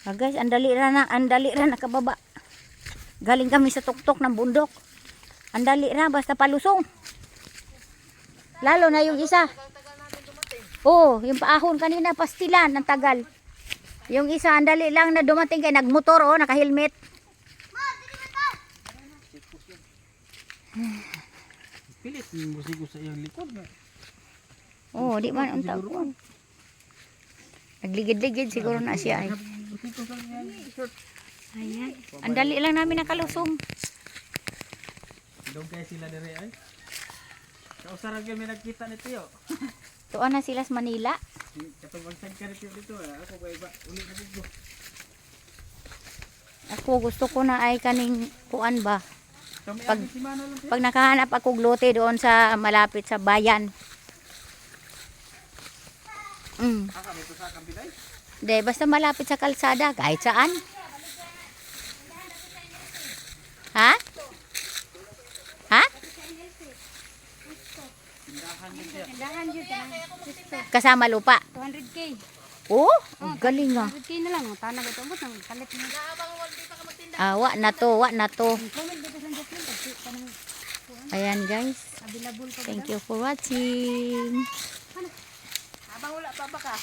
Guys, andali ra nakababa. Galing kami sa tuktok ng bundok. Andali ra, basta palusong. Lalo na yung isa. Oh, yung paahon kanina, pastilan, ang tagal. Yung isa, andali lang na dumating kay nagmotor, oh, naka-helmet. Pilit yung musigo sa iyong likod. Oh, di man unta ko. Nagligid-ligid siguro na siya ay. Ayan. Andali lang namin nakalusong. Doon kaya sila dire ay. Kausarag kami nagkita nito yo. Tuon na sila sa Manila. Katong magsag ka nito dito, ako ba iba uli na dito. Ako gusto ko na ay kaning kuan ba. Kami Pag- ang simano lang. Pag nakahanap ako lote doon sa malapit sa bayan. Aka dito sa Kampilay. De, basta malapit sa kalsada, kahit saan. Ha? Ha? Tindahan yun, Kasama lupa. 200k. Oh, ang galing ah. 200k na lang. Tanag ito mo, ang kalit mo. Wa na to, wa na to. Comment dito sa Jocelyn, kasi kanang Ayan guys. available pa. Thank you for watching. Abang wala pa ba ka?